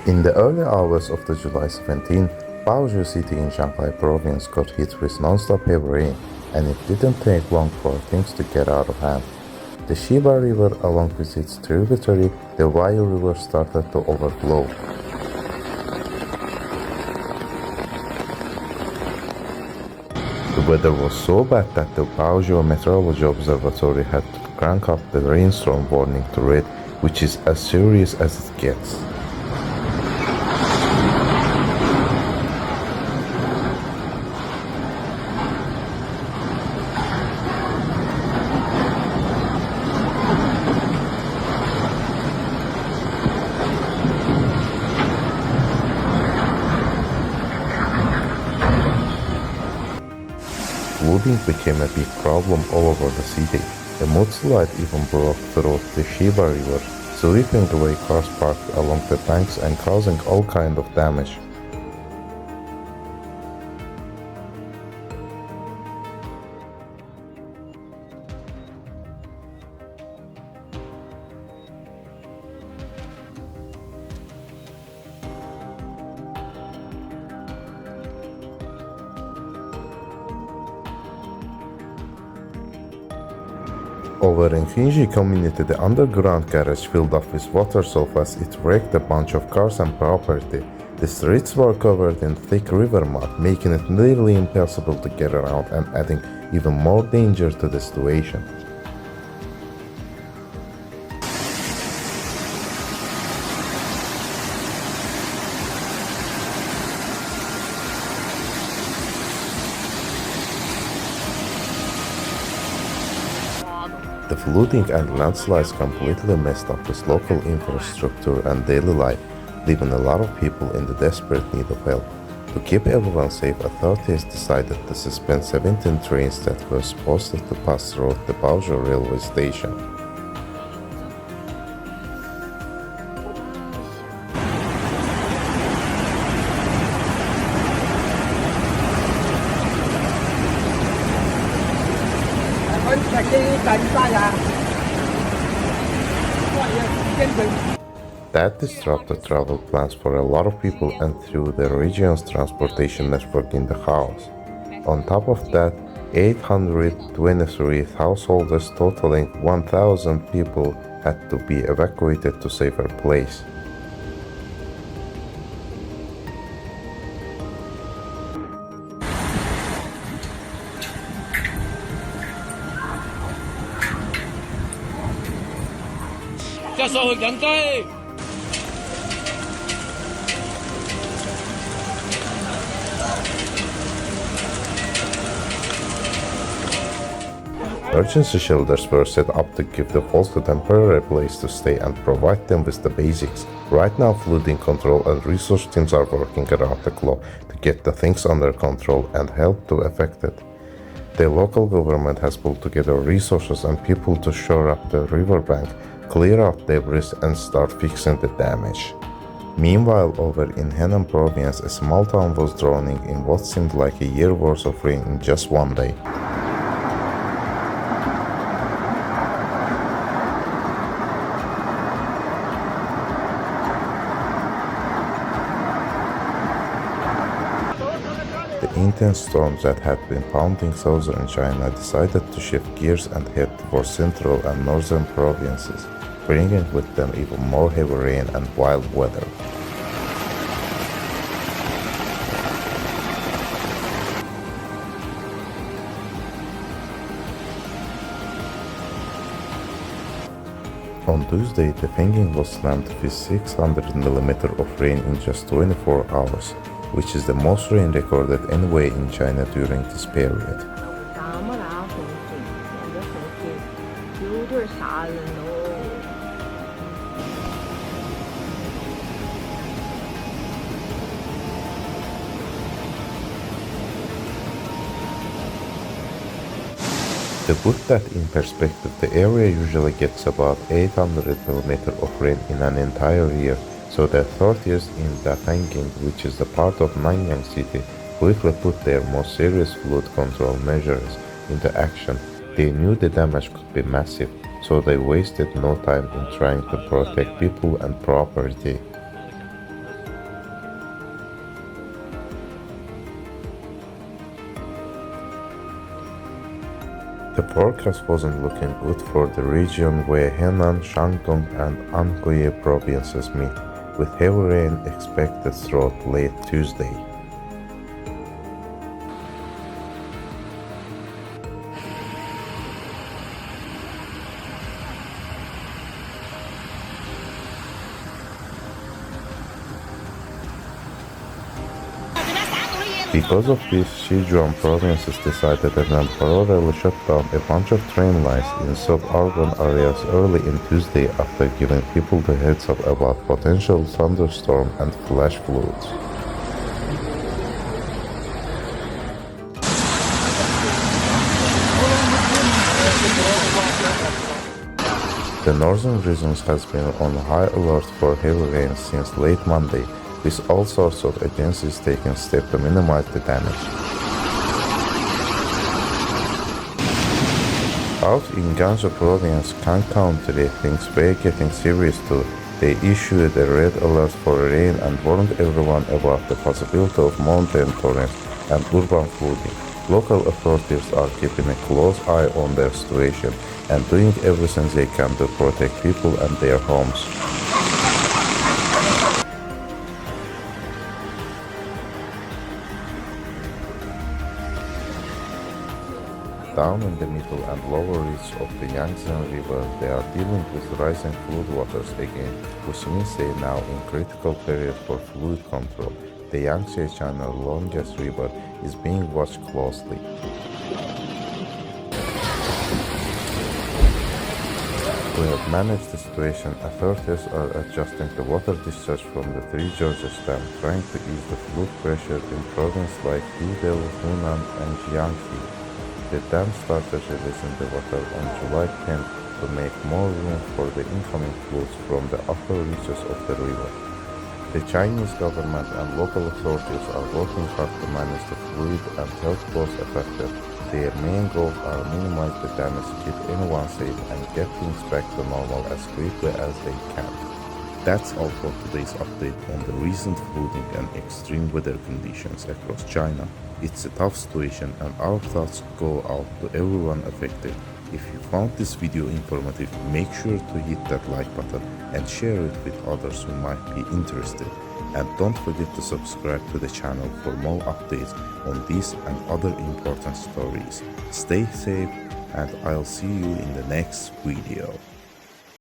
In the early hours of the July 17, Baoju city in Shanghai province got hit with non-stop heavy rain, and it didn't take long for things to get out of hand. The Shiba River along with its tributary, the Huayu River, started to overflow. The weather was so bad that the Baoju Meteorology Observatory had to crank up the rainstorm warning to red, which is as serious as it gets. Flooding became a big problem all over the city. A mudslide even broke through the Shiba River, sweeping away cars parked along the banks and causing all kinds of damage. Over in Finji community, the underground garage filled up with water so fast it wrecked a bunch of cars and property. The streets were covered in thick river mud, making it nearly impossible to get around and adding even more danger to the situation. The flooding and landslides completely messed up with local infrastructure and daily life, leaving a lot of people in the desperate need of help. To keep everyone safe, authorities decided to suspend 17 trains that were supposed to pass through the Baoju railway station. That disrupted travel plans for a lot of people and threw the region's transportation network in the chaos. On top of that, 823 households totaling 1,000 people had to be evacuated to safer place. Emergency shelters were set up to give the folks a temporary place to stay and provide them with the basics. Right now, flooding control and resource teams are working around the clock to get the things under control and help the affected. The local government has pulled together resources and people to shore up the riverbank, clear out debris and start fixing the damage. Meanwhile, over in Hunan province, a small town was drowning in what seemed like a year worth of rain in just one day. The intense storms that had been pounding southern China decided to shift gears and head for central and northern provinces, bringing with them even more heavy rain and wild weather. On Tuesday, the Fenging was slammed with 600 mm of rain in just 24 hours, which is the most rain recorded anywhere in China during this period. To put that in perspective, the area usually gets about 800 mm of rain in an entire year, so the authorities in Dafanging, which is the part of Nanyang city, quickly put their most serious flood control measures into action. They knew the damage could be massive, so they wasted no time in trying to protect people and property. The forecast wasn't looking good for the region where Henan, Shandong and Anhui provinces meet, with heavy rain expected throughout late Tuesday. Because of this, Sichuan provinces decided to temporarily shut down a bunch of train lines in suburban areas early in Tuesday after giving people the heads up about potential thunderstorm and flash floods. The northern regions has been on high alert for heavy rain since late Monday, with all sorts of agencies taking steps to minimize the damage. Out in Gansu province, Kan County, things were getting serious too. They issued a red alert for rain and warned everyone about the possibility of mountain torrents and urban flooding. Local authorities are keeping a close eye on their situation and doing everything they can to protect people and their homes. Down in the middle and lower reaches of the Yangtze River, they are dealing with rising floodwaters again, which means they are now in critical period for flood control. The Yangtze Channel, longest river, is being watched closely. To help manage the situation, authorities are adjusting the water discharge from the Three Gorges Dam, trying to ease the flood pressure in provinces like Guangdong, Hunan and Jiangxi. The dam started releasing the water on July 10th to make more room for the incoming floods from the upper reaches of the river. The Chinese government and local authorities are working hard to manage the flood and help those affected. Their main goals are minimize the damage, keep anyone safe, and get things back to normal as quickly as they can. That's all for today's update on the recent flooding and extreme weather conditions across China. It's a tough situation and our thoughts go out to everyone affected. If you found this video informative, make sure to hit that like button and share it with others who might be interested. And don't forget to subscribe to the channel for more updates on these and other important stories. Stay safe and I'll see you in the next video.